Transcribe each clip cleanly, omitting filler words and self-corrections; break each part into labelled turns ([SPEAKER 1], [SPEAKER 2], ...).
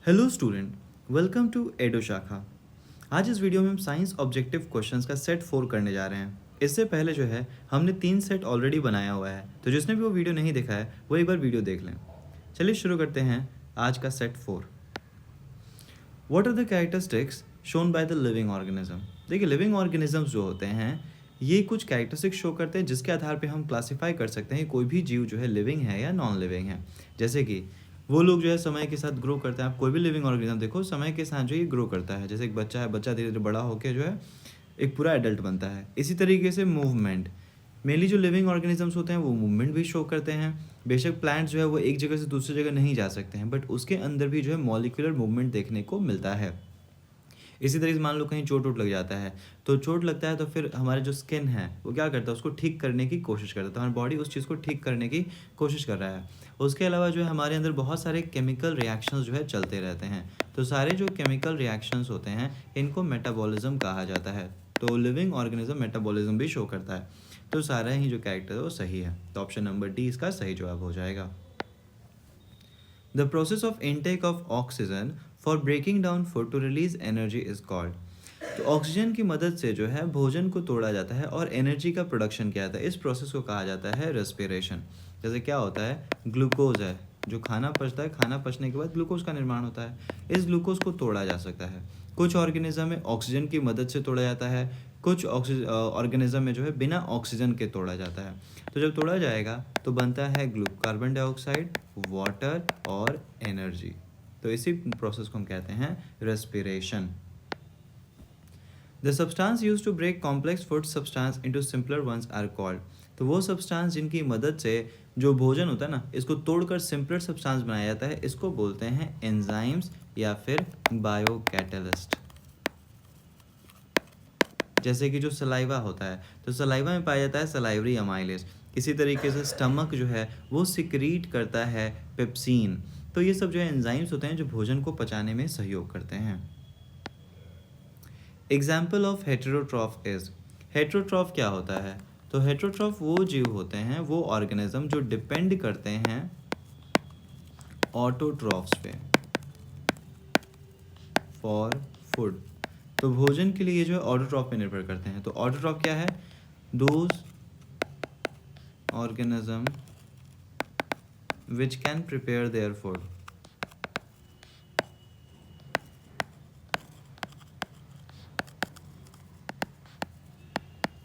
[SPEAKER 1] Hello student, welcome to एडो शाखा। आज इस वीडियो में हम साइंस ऑब्जेक्टिव क्वेश्चंस का सेट 4 करने जा रहे हैं। इससे पहले जो है हमने 3 सेट ऑलरेडी बनाया हुआ है, तो जिसने भी वो वीडियो नहीं देखा है वो एक बार वीडियो देख लें। चलिए शुरू करते हैं आज का set 4। What are the characteristics shown by the living organism. देखिए, लिविंग ऑर्गेनिजम्स जो होते हैं ये कुछ कैरेक्टरिस्टिक्स शो करते हैं जिसके आधार पे हम क्लासीफाई कर सकते हैं कोई भी जीव जो है लिविंग है या नॉन लिविंग है। जैसे कि वो लोग जो है समय के साथ ग्रो करते हैं। आप कोई भी लिविंग ऑर्गेनिज्म देखो, समय के साथ जो ये ग्रो करता है। जैसे एक बच्चा है, बच्चा धीरे धीरे बड़ा होकर जो है एक पूरा एडल्ट बनता है। इसी तरीके से मूवमेंट, मेनली जो लिविंग ऑर्गेनिजम्स होते हैं वो मूवमेंट भी शो करते हैं। बेशक प्लांट्स जो है वो एक जगह से दूसरी जगह नहीं जा सकते हैं, बट उसके अंदर भी जो है मॉलिक्यूलर मूवमेंट देखने को मिलता है। इसी तरीके से मान लो कहीं चोट वोट लग जाता है, तो चोट लगता है तो फिर हमारे जो स्किन है वो क्या करता है, उसको ठीक करने की कोशिश करता है। तो हमारी बॉडी उस चीज़ को ठीक करने की कोशिश कर रहा है। उसके अलावा जो है हमारे अंदर बहुत सारे केमिकल रिएक्शंस जो है चलते रहते हैं। तो सारे जो केमिकल रिएक्शंस होते हैं इनको मेटाबॉलिज्म कहा जाता है। तो लिविंग ऑर्गेनिज्म मेटाबॉलिज्म भी शो करता है। तो सारा ही जो कैरेक्टर है वो सही है। तो ऑप्शन नंबर डी इसका सही जवाब हो जाएगा। The process of intake of oxygen for breaking down food to release energy is called। तो ऑक्सीजन की मदद से जो है भोजन को तोड़ा जाता है और एनर्जी का प्रोडक्शन किया जाता है। इस प्रोसेस को कहा जाता है रेस्पिरेशन। जैसे क्या होता है, ग्लूकोज है जो खाना पचता है, खाना पचने के बाद ग्लूकोज का निर्माण होता है। इस ग्लूकोज को तोड़ा जा सकता है। कुछ ऑर्गेनिज्म में ऑक्सीजन की मदद से तोड़ा जाता है, कुछ ऑर्गेनिज्म में जो है बिना ऑक्सीजन के तोड़ा जाता है। तो जब तोड़ा जाएगा तो बनता है कार्बन डाइऑक्साइड, वाटर और एनर्जी। तो इसी प्रोसेस को हम कहते हैं respiration. The substance use to break complex food substance into simpler ones are called. तो वो सब्सटेंस जिनकी मदद से जो भोजन होता है ना, इसको तोड़कर सिंपलर सब्सटेंस बनाया जाता है, इसको बोलते हैं एंजाइम्स या फिर बायो कैटलिस्ट। जैसे कि जो सलाइवा होता है, तो सलाइवा में पाया जाता है सलाइवरी अमाइलेज। इसी तरीके से स्टमक जो है वो सिक्रीट करता है पेप्सिन। तो ये सब जो है एंजाइम्स होते हैं जो भोजन को पचाने में सहयोग करते हैं। Example of heterotroph is. Heterotroph क्या होता है? तो हेटेरोट्रॉफ वो जीव होते हैं, वो ऑर्गेनिज्म जो डिपेंड करते हैं ऑटोट्रॉफ्स पे फॉर फूड। तो भोजन के लिए जो है ऑटोट्रॉफ पे निर्भर करते हैं। तो ऑटोट्रॉफ क्या है? Those organism which can prepare their food.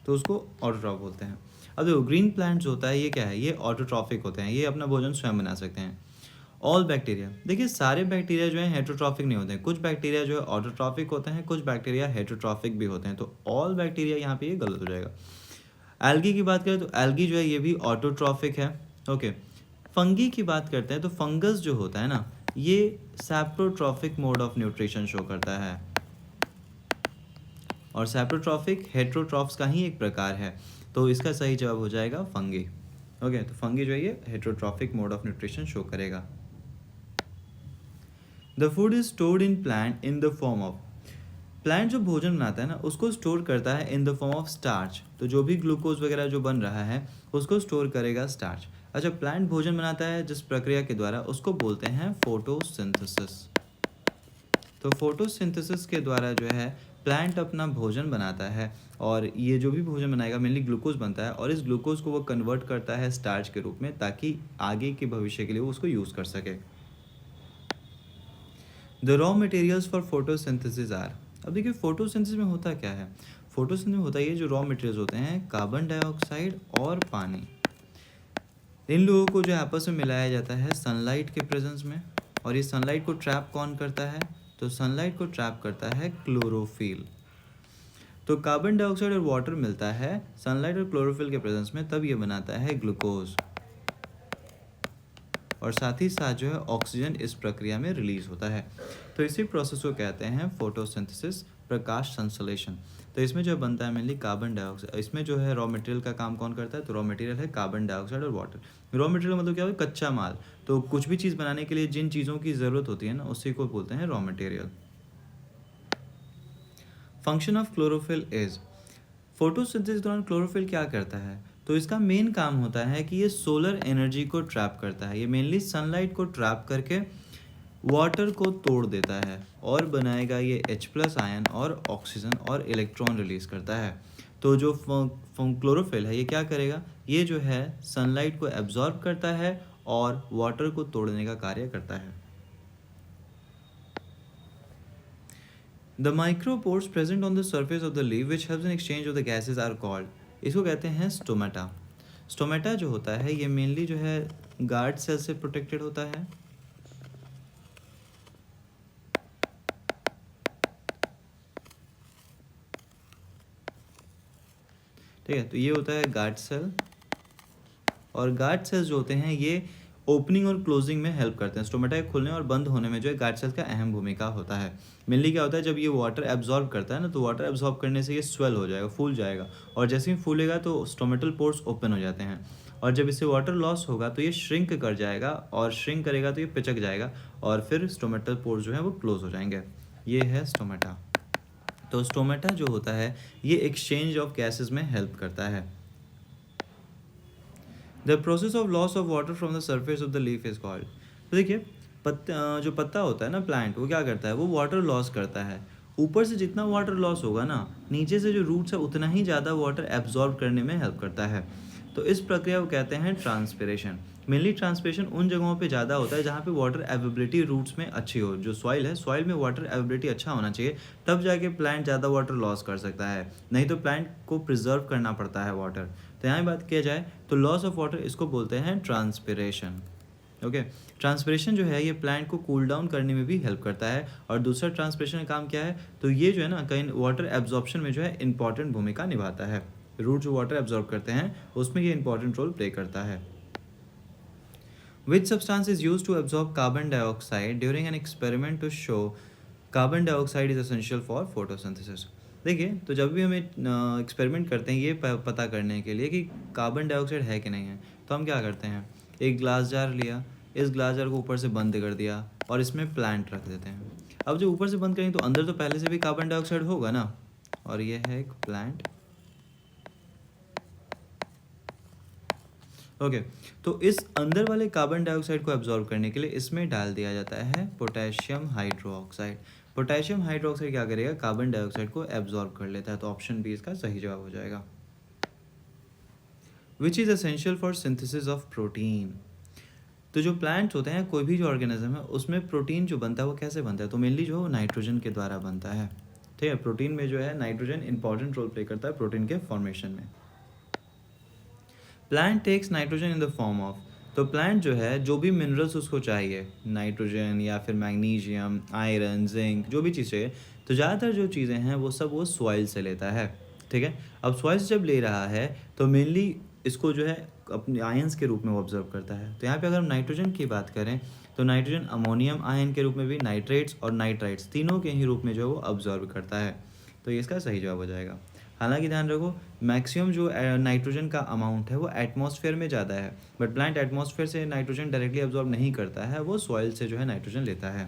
[SPEAKER 1] तो उसको ऑटोट्रॉफ बोलते हैं। अब देखो, ग्रीन प्लांट्स होता है, ये क्या है? ये ऑटोट्रॉफिक होते हैं, ये अपना भोजन स्वयं बना सकते हैं। ऑल बैक्टीरिया, देखिए सारे बैक्टीरिया जो है हेटेरोट्रॉफिक नहीं होते हैं। कुछ बैक्टीरिया जो है ऑटोट्रॉफिक होते हैं, कुछ बैक्टीरिया हेटेरोट्रॉफिक भी होते हैं। तो ऑल बैक्टीरिया यहाँ पे ये गलत हो जाएगा। एल्गी की बात करें तो एल्गी जो है ये भी ऑटोट्रॉफिक है। ओके, फंगी की बात करते हैं तो फंगस जो होता है ना, ये सैप्रोट्रॉफिक मोड ऑफ न्यूट्रिशन शो करता है। और सैप्रोट्रॉफिक हेटेरोट्रॉफ्स का ही एक प्रकार है। तो इसका सही जवाब हो जाएगा फंगी। ओके, तो फंगी जो है ये heterotrophic mode of nutrition show करेगा। The food is stored in plant in the form of. Plant जो भोजन बनाता है ना उसको स्टोर करता है in the form of starch. तो जो भी ग्लूकोज वगैरह जो बन रहा है उसको स्टोर करेगा स्टार्च। अच्छा, प्लांट भोजन बनाता है जिस प्रक्रिया के द्वारा, उसको बोलते हैं फोटोसिंथेसिस। तो फोटोसिंथेसिस के द्वारा जो है प्लांट अपना भोजन बनाता है, और ये जो भी भोजन बनाएगा मेनली ग्लूकोज बनता है, और इस ग्लूकोज को वो कन्वर्ट करता है स्टार्च के रूप में, ताकि आगे के भविष्य के लिए वो उसको यूज़ कर सके। The raw materials for photosynthesis are. अब देखिए फोटोसिंथेसिस में होता क्या है? फोटोसिंथेसिस में होता है ये जो रॉ मटेरियल्स होते हैं कार्बन डाइऑक्साइड और पानी, इन लोगों को जो आपस में मिलाया जाता है सनलाइट के प्रेजेंस में। और ये सनलाइट को ट्रैप कौन करता है? तो सनलाइट को ट्रैप करता है क्लोरोफिल। तो कार्बन डाइऑक्साइड और वाटर मिलता है सनलाइट और क्लोरोफिल के प्रेजेंस में, तब ये बनाता है ग्लूकोज। और साथ ही साथ जो है ऑक्सीजन इस प्रक्रिया में रिलीज होता है। तो इसी प्रोसेस को कहते हैं फोटोसिंथेसिस, प्रकाश संश्लेषण। तो इसमें जो बनता है मेनली कार्बन डाइऑक्साइड। इसमें जो है रॉ मटेरियल का काम कौन करता है? तो रॉ मटेरियल है कार्बन डाइऑक्साइड और वाटर। रॉ मटेरियल मतलब क्या है? कच्चा माल। तो कुछ भी चीज़ बनाने के लिए जिन चीज़ों की ज़रूरत होती है ना, उसी को बोलते हैं raw material. Function of chlorophyll is. Photosynthesis के दौरान क्लोरोफिल क्या करता है? तो इसका मेन काम होता है कि ये सोलर एनर्जी को ट्रैप करता है। ये मेनली सनलाइट को ट्रैप करके वाटर को तोड़ देता है और बनाएगा ये H+ आयन और ऑक्सीजन और इलेक्ट्रॉन रिलीज करता है। तो जो क्लोरोफिल है ये क्या करेगा, ये जो है सनलाइट को एब्जॉर्ब करता है और वाटर को तोड़ने का कार्य करता है। The micropores present on the surface of the leaf which helps in exchange of the gases are called, इसको कहते हैं स्टोमेटा। स्टोमेटा जो होता है ये मेनली जो है गार्ड सेल से प्रोटेक्टेड होता है। ठीक है, तो ये होता है गार्ड सेल, और गार्ड सेल्स जो होते हैं ये ओपनिंग और क्लोजिंग में हेल्प करते हैं। स्टोमेटा के खुलने और बंद होने में जो है गार्ड सेल्स का अहम भूमिका होता है। मेनली क्या होता है, जब ये वाटर एब्जॉर्ब करता है ना, तो वाटर एब्जॉर्ब करने से ये स्वेल हो जाएगा, फूल जाएगा, और जैसे ही फूलेगा तो स्टोमेटल पोर्स ओपन हो जाते हैं, और जब इससे वाटर लॉस होगा तो ये श्रिंक कर जाएगा, और श्रिंक करेगा तो ये पिचक जाएगा, और फिर स्टोमेटल पोर्स जो है वो क्लोज हो जाएंगे। ये है स्टोमेटा। तो स्टोमेटा जो होता है ये एक्सचेंज ऑफ गैसेस में हेल्प करता है। The process of loss of water from the surface of the leaf is called. तो देखिए जो पत्ता होता है ना प्लांट, वो क्या करता है, वो वाटर लॉस करता है। ऊपर से जितना वाटर लॉस होगा ना, नीचे से जो रूट्स है उतना ही ज़्यादा वाटर एब्जॉर्ब करने में हेल्प करता है। तो इस प्रक्रिया को कहते हैं ट्रांसपिरेशन। मेनली ट्रांसपिरेशन उन जगहों पे ज़्यादा होता है जहाँ पे वाटर अवेलेबिलिटी रूट्स में अच्छी हो। जो सॉइल है, सॉइल में वाटर अवेलेबिलिटी अच्छा होना चाहिए, तब जाके प्लांट ज़्यादा वाटर लॉस कर सकता है, नहीं तो प्लांट को प्रिजर्व करना पड़ता है वाटर। तो यहाँ बात किया जाए तो लॉस ऑफ वाटर इसको बोलते हैं ट्रांसपिरेशन। ओके, ट्रांसपिरेशन जो है ये प्लांट को कूल डाउन करने में भी हेल्प करता है। और दूसरा ट्रांसपिरेशन का काम क्या है, तो ये जो है ना कहीं वाटर एब्जॉर्प्शन में जो है इंपॉर्टेंट भूमिका निभाता है। रूट जो वाटर एब्जॉर्ब करते हैं उसमें ये इंपॉर्टेंट रोल प्ले करता है। Which substance is used to absorb carbon dioxide during an experiment to show carbon dioxide is essential for photosynthesis? देखिए, तो जब भी हम एक्सपेरिमेंट करते हैं ये पता करने के लिए कि कार्बन डाइऑक्साइड है कि नहीं है, तो हम क्या करते हैं, एक ग्लास जार लिया, इस ग्लास जार को ऊपर से बंद कर दिया और इसमें प्लांट रख देते हैं। अब जब ऊपर से बंद करेंगे तो अंदर तो पहले से भी कार्बन डाइऑक्साइड होगा ना, और ये है एक प्लांट। ओके, तो इस अंदर वाले कार्बन डाइऑक्साइड को एब्जॉर्ब करने के लिए इसमें डाल दिया जाता है पोटेशियम हाइड्रोक्साइड। पोटेशियम हाइड्रोक्साइड क्या करेगा, कार्बन डाइऑक्साइड को एब्जॉर्ब कर लेता है। तो ऑप्शन बी इसका सही जवाब हो जाएगा। Which is essential for synthesis of protein. तो जो प्लांट्स होते हैं, कोई भी जो ऑर्गेनिज्म है, उसमें प्रोटीन जो बनता है वो कैसे बनता है, तो मेनली जो नाइट्रोजन के द्वारा बनता है। ठीक है, प्रोटीन में जो है नाइट्रोजन इंपॉर्टेंट रोल प्ले करता है प्रोटीन के फॉर्मेशन में। Plant takes nitrogen in the form of. तो प्लांट जो है जो भी मिनरल्स उसको चाहिए, नाइट्रोजन या फिर मैग्नीशियम, आयरन, जिंक, जो भी चीज़ चाहिए, तो ज़्यादातर जो चीज़ें हैं वो सब वो सॉइल से लेता है। ठीक है, अब सॉइल से जब ले रहा है तो मेनली इसको जो है अपने आयंस के रूप में वो ऑब्जर्व करता है। तो यहाँ पे अगर हम नाइट्रोजन की बात करें तो नाइट्रोजन अमोनियम आयन के रूप में भी, नाइट्रेट्स और नाइट्राइट्स तीनों के ही रूप में जो है वो ऑब्जर्व करता है। तो ये इसका सही जवाब हो जाएगा। हालांकि ध्यान रखो, मैक्सिमम जो नाइट्रोजन का अमाउंट है वो एटमॉस्फेयर में ज़्यादा है, बट प्लांट एटमॉस्फेयर से नाइट्रोजन डायरेक्टली एब्जॉर्ब नहीं करता है, वो सॉइल से जो है नाइट्रोजन लेता है।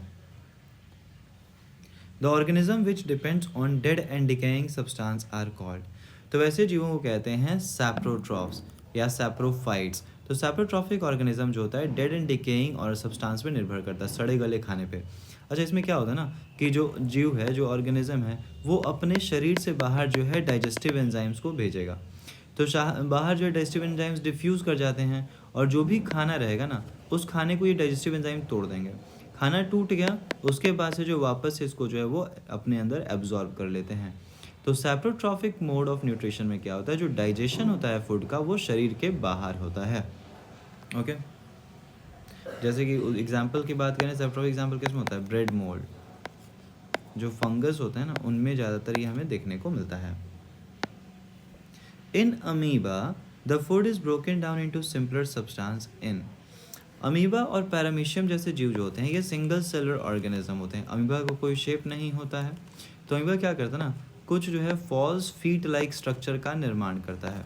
[SPEAKER 1] The organism which depends on dead and decaying substance are called. तो वैसे जीवों को कहते हैं सैप्रोट्रॉफ्स या सैप्रोफाइट्स। तो सैप्रोट्रॉफिक ऑर्गेनिज्म जो होता है डेड एंड डिकेइंग और सब्सटेंस पे निर्भर करता है, सड़े गले खाने पे। अच्छा, इसमें क्या होता है ना कि जो जीव है, जो ऑर्गेनिज्म है, वो अपने शरीर से बाहर जो है डाइजेस्टिव एंजाइम्स को भेजेगा। तो बाहर जो है डाइजेस्टिव एंजाइम्स डिफ्यूज़ कर जाते हैं, और जो भी खाना रहेगा ना उस खाने को ये डाइजेस्टिव एंजाइम तोड़ देंगे। खाना टूट गया, उसके बाद से जो वापस से इसको जो है वो अपने अंदर एब्जॉर्ब कर लेते हैं। तो सैप्रोट्रॉफिक मोड ऑफ न्यूट्रिशन में क्या होता है, जो डाइजेशन होता है फूड का वो शरीर के बाहर होता है। ओके, जैसे कि एग्जाम्पल की बात करें, सैप्रोट्रॉफिक एग्जाम्पल किसमें होता है, ब्रेड मोल्ड, जो फंगस होते हैं ना उनमें ज़्यादातर ये हमें देखने को मिलता है। In amoeba the food is broken down into simpler substance in. Amoeba और पैरामीशियम जैसे जीव जो होते हैं ये सिंगल सेलर ऑर्गेनिज्म होते हैं। अमीबा को कोई शेप नहीं होता है, तो अमीबा क्या करता है ना, कुछ जो है फॉल्स फीट लाइक स्ट्रक्चर का निर्माण करता है,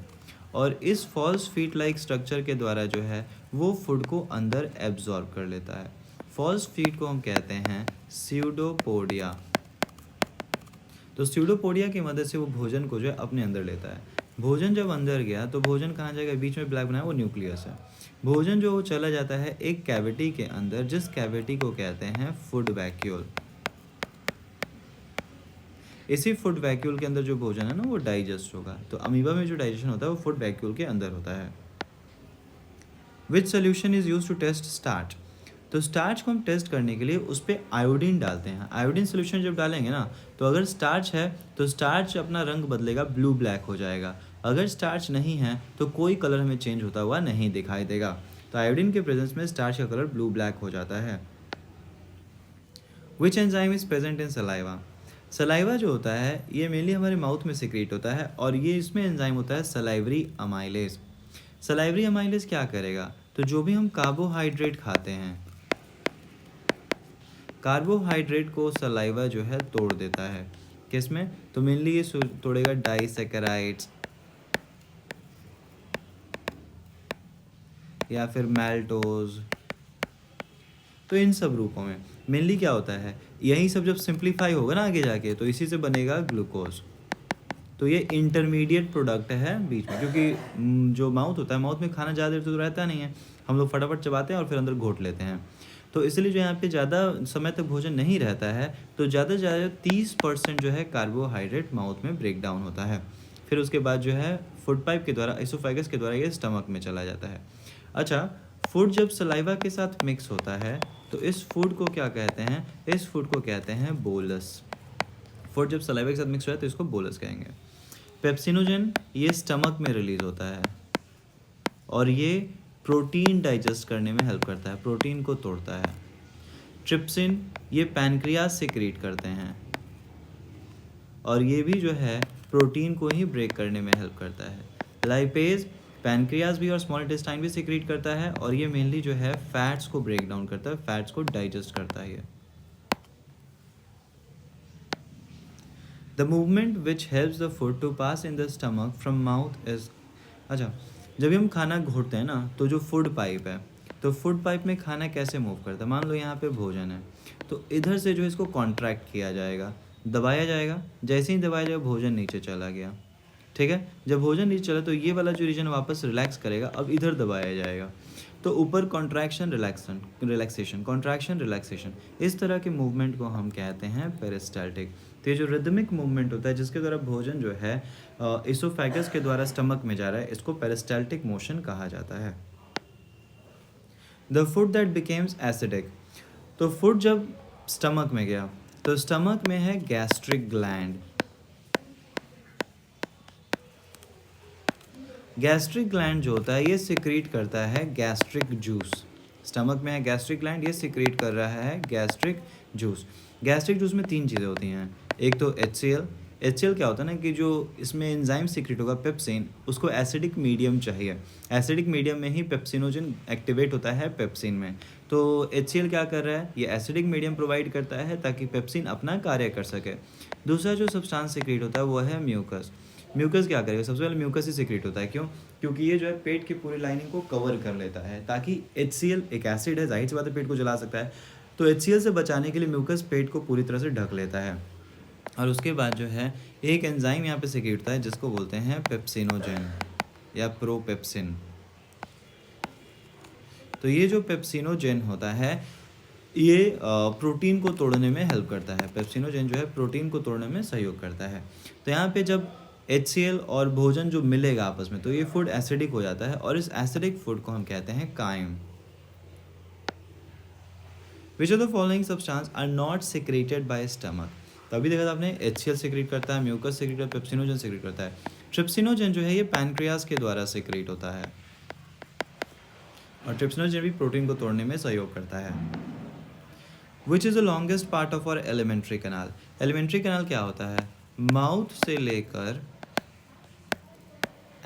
[SPEAKER 1] और इस फॉल्स फीट लाइक स्ट्रक्चर के द्वारा जो है वो फूड को अंदर एब्जॉर्ब कर लेता है। फॉल्स फीट को हम कहते हैं स्यूडोपोडिया। तो स्यूडोपोडिया की मदद से वो भोजन को जो है अपने अंदर लेता है। भोजन जब अंदर गया तो भोजन कहाँ जाएगा, बीच में ब्लैक बनाया वो न्यूक्लियस है। भोजन जो वो चला जाता है एक कैविटी के अंदर, जिस कैविटी को कहते हैं फूड वैक्यूल। इसी फूड वैक्यूल के अंदर जो भोजन है ना वो डाइजेस्ट होगा। तो अमीबा में जो डाइजेशन होता है वो फूड वैक्यूल के अंदर होता है। Which solution is use to test starch. तो स्टार्च को हम टेस्ट करने के लिए उस पर आयोडीन डालते हैं। आयोडीन सोल्यूशन जब डालेंगे ना तो अगर स्टार्च है तो स्टार्च अपना रंग बदलेगा, ब्लू ब्लैक हो जाएगा। अगर स्टार्च नहीं है तो कोई कलर हमें चेंज होता हुआ नहीं दिखाई देगा। तो आयोडीन के प्रेजेंस में स्टार्च का कलर ब्लू ब्लैक हो जाता है। Which enzyme is present in saliva. Saliva जो होता है ये मेनली हमारे माउथ में सिक्रीट होता है और ये इसमें एंजाइम होता है सलाइवरी अमाइलेज। सलाइवरी अमाइलेज क्या करेगा, तो जो भी हम कार्बोहाइड्रेट खाते हैं, कार्बोहाइड्रेट को सलाइवा जो है तोड़ देता है। किसमें, तो मेनली ये तोड़ेगा डाइसैकेराइड्स या फिर मैल्टोज। तो इन सब रूपों में मेनली क्या होता है, यही सब जब सिंप्लीफाई होगा ना आगे जाके तो इसी से बनेगा ग्लूकोज। तो ये इंटरमीडिएट प्रोडक्ट है बीच में, क्योंकि जो माउथ होता है, माउथ में खाना ज़्यादा देर तो रहता नहीं है, हम लोग फटाफट चबाते हैं और फिर अंदर घोट लेते हैं। तो इसलिए जो यहाँ पे ज़्यादा समय तक भोजन नहीं रहता है, तो ज़्यादा से ज़्यादा 30% जो है कार्बोहाइड्रेट माउथ में ब्रेक डाउन होता है। फिर उसके बाद जो है फूड पाइप के द्वारा, इसोफेगस के द्वारा ये स्टमक में चला जाता है। अच्छा, फूड जब सलाइवा के साथ मिक्स होता है तो इस फूड को क्या कहते हैं, इस फूड को कहते हैं बोलस। फूड जब सलाइवा के साथ मिक्स हो है तो इसको बोलस कहेंगे। पेप्सिनोजन ये स्टमक में रिलीज होता है और ये प्रोटीन डाइजेस्ट करने में हेल्प करता है, प्रोटीन को तोड़ता है। ट्रिप्सिन ये पैनक्रियास सिक्रीट करते हैं और ये भी जो है प्रोटीन को ही ब्रेक करने में हेल्प करता है। लाइपेज पैनक्रियास भी और स्मॉल इंटेस्टाइन भी सिक्रीट करता है और ये मेनली जो है फैट्स को ब्रेक डाउन करता है, फैट्स को डाइजेस्ट करता है ये। The movement which helps the food to pass in the stomach from mouth is. अच्छा, जब हम खाना घोटते हैं ना तो जो फूड पाइप है, तो फूड पाइप में खाना कैसे मूव करता है, मान लो यहाँ पे भोजन है तो इधर से जो इसको कॉन्ट्रैक्ट किया जाएगा, दबाया जाएगा, जैसे ही दबाया जाएगा भोजन नीचे चला गया, ठीक है। जब भोजन नीचे चला तो ये वाला जो रीजन वापस रिलैक्स करेगा, अब इधर दबाया जाएगा तो ऊपर कॉन्ट्रैक्शन रिलैक्सेशन, कॉन्ट्रैक्शन रिलैक्सेशन, इस तरह के मूवमेंट को हम कहते हैं पेरिस्टाल्टिक। तो ये जो रिदमिक मूवमेंट होता है जिसके द्वारा भोजन जो है इसोफेगस के द्वारा स्टमक में जा रहा है, इसको पेरिस्टाल्टिक मोशन कहा जाता है। The food that becomes acidic. तो फूड जब स्टमक में गया तो स्टमक में है गैस्ट्रिक ग्लैंड। गैस्ट्रिक ग्लैंड जो होता है ये सिक्रीट करता है गैस्ट्रिक जूस। स्टमक में है गैस्ट्रिक ग्लैंड, ये सिक्रीट कर रहा है गैस्ट्रिक जूस। गैस्ट्रिक जूस में 3 चीज़ें होती हैं, एक तो HCl क्या होता है ना कि जो इसमें एंजाइम सिक्रीट होगा पेप्सिन, उसको एसिडिक मीडियम चाहिए, एसिडिक मीडियम में ही पेप्सिनोजन एक्टिवेट होता है पेप्सिन में। तो HCl क्या कर रहा है, ये एसिडिक मीडियम प्रोवाइड करता है ताकि पेप्सिन अपना कार्य कर सके। दूसरा जो सब्सटेंस सिक्रीट होता है वो है म्यूकस। म्यूकस क्या करेगा, सबसे पहले म्यूकस ही सिक्रीट होता है, क्यों, क्योंकि ये जो है पेट की पूरी लाइनिंग को कवर कर लेता है, ताकि HCl एक एसिड है, जाहिर सी बात है पेट को जला सकता है, तो HCl से बचाने के लिए म्यूकस पेट को पूरी तरह से ढक लेता है। और उसके बाद जो है एक एंजाइम यहाँ पे सिक्रीट होता है जिसको बोलते हैं पेप्सिनोजेन या प्रोपेप्सिन। तो ये जो पेप्सिनोजेन होता है ये प्रोटीन को तोड़ने में हेल्प करता है। पेप्सिनोजेन जो है प्रोटीन को तोड़ने में सहयोग करता है। तो यहाँ पे जब HCl और भोजन जो मिलेगा आपस में तो ये फूड एसिडिक हो जाता है और इस एसिडिक फूड को हम कहते हैं chyme. Which of the following substance are not secreted by stomach. तो अभी देखा था आपने HCl सिक्रेट करता है, म्यूकस सिक्रेट करता है, पेप्सिनोजेन सिक्रेट करता है। ट्रिप्सिनोजेन जो है ये पैनक्रियास के द्वारा सिक्रेट होता है और ट्रिप्सिनोजेन भी प्रोटीन को तोड़ने में सहयोग करता है। Which is the longest part of our elementary canal. Elementary canal क्या होता है, माउथ से लेकर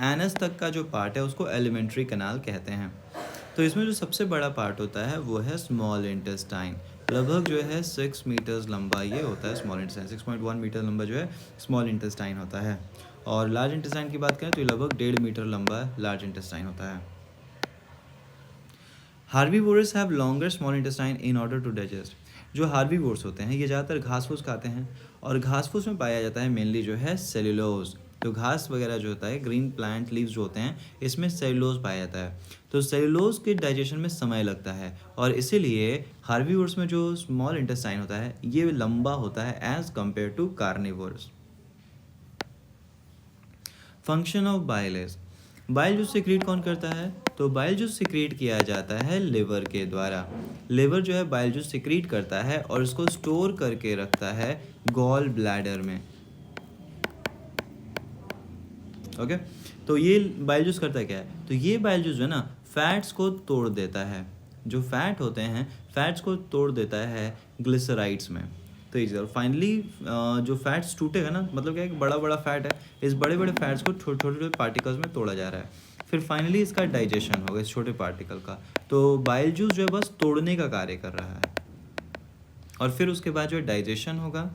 [SPEAKER 1] एनस तक का जो पार्ट है उसको एलिमेंट्री कैनाल कहते हैं। तो इसमें जो सबसे बड़ा पार्ट होता है वो है स्मॉल इंटेस्टाइन, लगभग जो है 6 मीटर्स लंबा ये होता है स्मॉल इंटेस्टाइन, 6.1 मीटर लंबा जो है स्मॉल इंटेस्टाइन होता है। और लार्ज इंटेस्टाइन की बात करें तो ये लगभग 1.5 मीटर लंबा लार्ज इंटेस्टाइन होता है। Herbivores have longer small intestine in order to digest. जो हार्बीवोर्स होते हैं ये ज़्यादातर घास फूस खाते हैं और घास फूस में पाया जाता है मेनली जो है सेल्यूलोज। तो घास वगैरह जो होता है, ग्रीन प्लांट लीव्स जो होते हैं, इसमें सेलुलोज पाया जाता है। तो सेलुलोज के डाइजेशन में समय लगता है और इसीलिए हार्बीवोर्स में जो स्मॉल इंटेस्टाइन होता है ये लंबा होता है as compare to carnivores. Function of bile is, bile juice secrete कौन करता है? तो बाइल जूस सिक्रीट किया जाता है लिवर के द्वारा। लिवर जो है बाइल जूस सिक्रीट करता है और उसको स्टोर करके रखता है गॉल ब्लैडर में। ओके, तो ये बाइल जूस करता है क्या है? तो ये बाइल जूस जो है ना फैट्स को तोड़ देता है, जो फैट होते हैं फैट्स को तोड़ देता है ग्लिसराइड्स में। तो ये फाइनली जो फैट्स टूटेगा ना, मतलब क्या है, बड़ा बड़ा फैट है, इस बड़े बड़े फैट्स को छोटे छोटे पार्टिकल्स में तोड़ा जा रहा है, फिर फाइनली इसका डाइजेशन होगा इस छोटे पार्टिकल का। तो बाइल जूस जो है बस तोड़ने का कार्य कर रहा है और फिर उसके बाद जो है डाइजेशन होगा,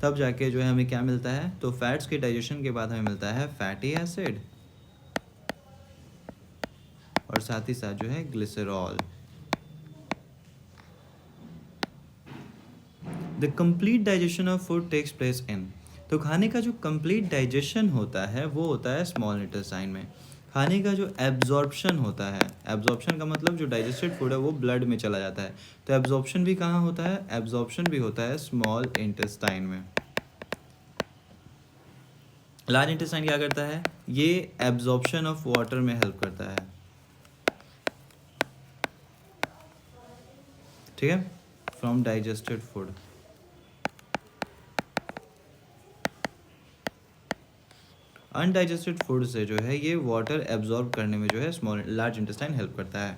[SPEAKER 1] तब जाके जो है हमें क्या मिलता है? तो फैट्स के डाइजेशन के बाद हमें मिलता है फैटी एसिड और साथ ही साथ जो है glycerol. The complete digestion of food takes place in, तो खाने का जो कंप्लीट डाइजेशन होता है वो होता है स्मॉल इंटेस्टाइन में। खाने का जो एब्जॉर्प्शन होता है, एब्जॉर्प्शन का मतलब जो डाइजेस्टेड फूड है वो ब्लड में चला जाता है, तो एब्जॉर्प्शन भी कहाँ होता है? एब्जॉर्प्शन भी होता है स्मॉल इंटेस्टाइन में। लार्ज इंटेस्टाइन क्या करता है? ये एब्जॉर्प्शन ऑफ वाटर में हेल्प करता है, ठीक है, from digested food. Undigested food से जो है ये वाटर एब्जॉर्ब करने में जो है स्मॉल लार्ज इंटेस्टाइन हेल्प करता है।